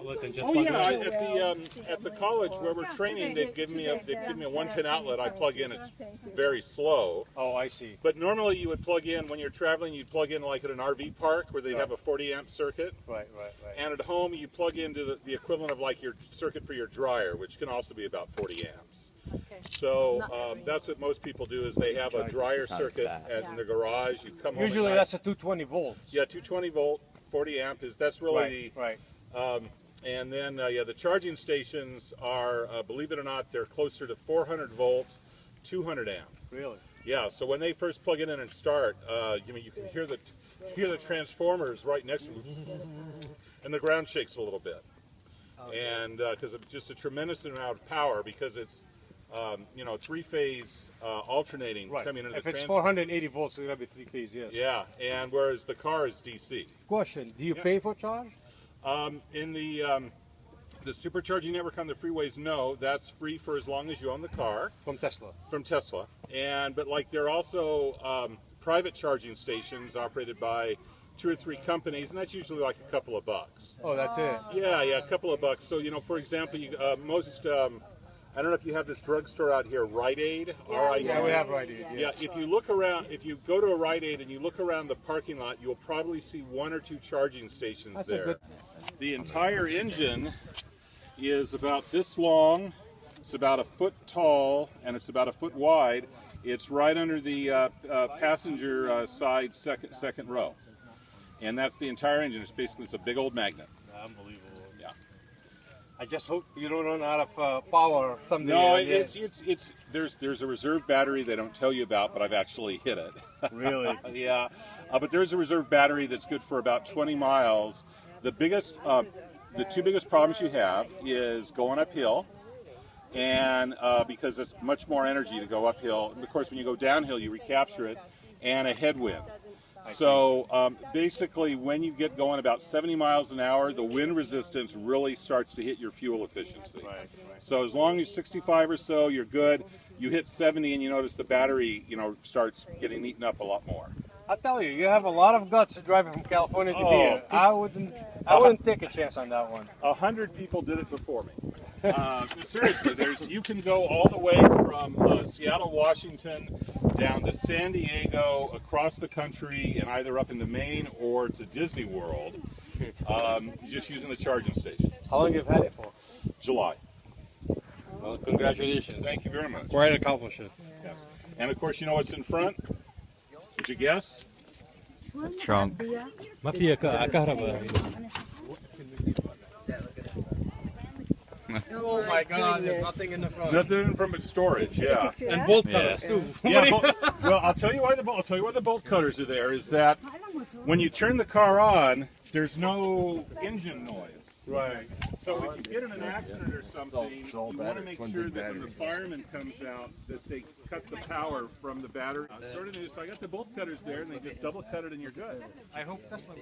outlet and just Oh plug yeah, it in? at the college where we're training, they give me a 110 outlet. I plug in. It's very slow. Oh, I see. But normally you would plug in when you're traveling. You'd plug in like at an RV park where they have a 40 amp circuit. Right. And at home you plug into the equivalent of like your circuit for your dryer, which can also be about 40 amps. Okay. So that's what most people do is they have a dryer circuit in the garage. You come home. Usually that's a 220 volts. Yeah, 220 volt, 40 amp that's really right. And then the charging stations are, believe it or not, they're closer to 400 volt, 200 amp. Really? Yeah. So when they first plug it in and start, you can hear the transformers right next to them, and the ground shakes a little bit. And because of just a tremendous amount of power, because it's three-phase alternating coming into if the it's 480 volts, it's going to be three-phase, yes. Yeah, and whereas the car is DC. Question, do you pay for charge? In the supercharging network on the freeways, no, that's free for as long as you own the car. From Tesla? From Tesla. But like there are also private charging stations operated by 2 or 3 companies, and that's usually like a couple of bucks. Oh, that's it? Yeah, a couple of bucks. So, for example, I don't know if you have this drugstore out here, Rite Aid, R-I-T. Yeah, we have Rite Aid. Yeah, if you look around, if you go to a Rite Aid and you look around the parking lot, you'll probably see 1 or 2 charging stations there. The entire engine is about this long, it's about a foot tall, and it's about a foot wide. It's right under the passenger side second row. And that's the entire engine. It's a big old magnet. Unbelievable. Yeah. I just hope you don't run out of power someday. No, there's a reserve battery they don't tell you about, but I've actually hit it. Really? Yeah. But there's a reserve battery that's good for about 20 miles. The 2 biggest problems you have is going uphill, and because it's much more energy to go uphill. And of course, when you go downhill, you recapture it, and a headwind. So basically, when you get going about 70 miles an hour, the wind resistance really starts to hit your fuel efficiency. Right. So as long as 65 or so, you're good. You hit 70 and you notice the battery, starts getting eaten up a lot more. I tell you, you have a lot of guts driving from California to here. I wouldn't take a chance on that one. 100 people did it before me. Seriously, you can go all the way from Seattle, Washington, down to San Diego, across the country, and either up into Maine or to Disney World, just using the charging stations. How long have you had it for? July. Well, congratulations. Thank you very much. Quite an accomplishment. Yes. And of course, you know what's in front? Did you guess? Trunk. Oh my God, there's nothing in the front. Nothing in front but storage, yeah. And bolt cutters too. Yeah, well, I'll tell you why the bolt cutters are there is that when you turn the car on, there's no engine noise. Right. So if you get in an accident or something, you want to make sure that when the fireman comes out, that they cut the power from the battery. Sort of new. So I got the bolt cutters there, and they just double cut it, and you're good. I hope that's not.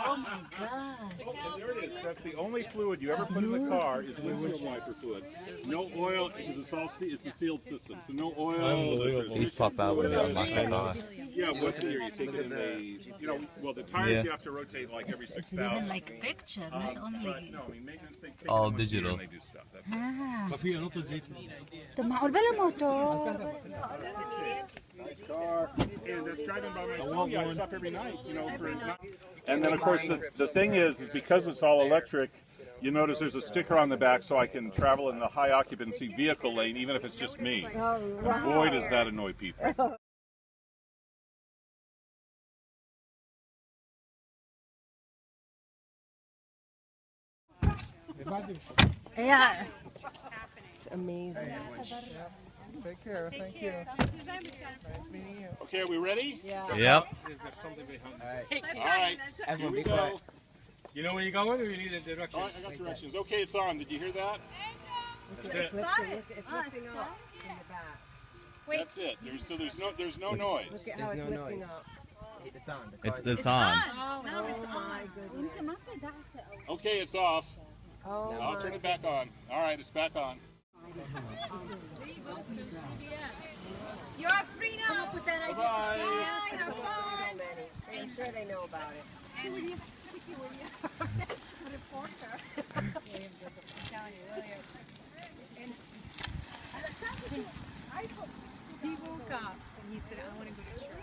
Oh my God. Oh, there it is. That's the only fluid you ever put in the car is windshield wiper fluid. No oil, because it's a sealed system, so no oil. These pop out when you unlock the car. Yeah, what's in here? You take it in the tires you have to rotate like every 6,000. Like picture, not only. No, I mean maintenance, they take All it digital. and they do stuff. That's it. Tumaol ba lang motor? Nice car. And that's driving by myself. I stop every night, And then of course the thing is because it's all electric, you notice there's a sticker on the back so I can travel in the high occupancy vehicle lane even if it's just me. And boy does that annoy people. Yeah. It's amazing. Take care. Thank you. Nice meeting you. Okay, are we ready? Yeah. Yep. All right. Everyone be Go. quiet. You know where you're going, or you need a direction? Oh, I got directions. Okay, it's on. Did you hear that? That's it. It's lifting up in the back. That's it. There's no noise. Look at how it's lifting up. It's on. It's on. No, it's my goodness. Okay, it's off. Oh, I'll turn it back on. All right, it's back on. You're free now. Put that idea Bye-bye. aside. Have fun. I'm sure they know about it. said, I want to go to church.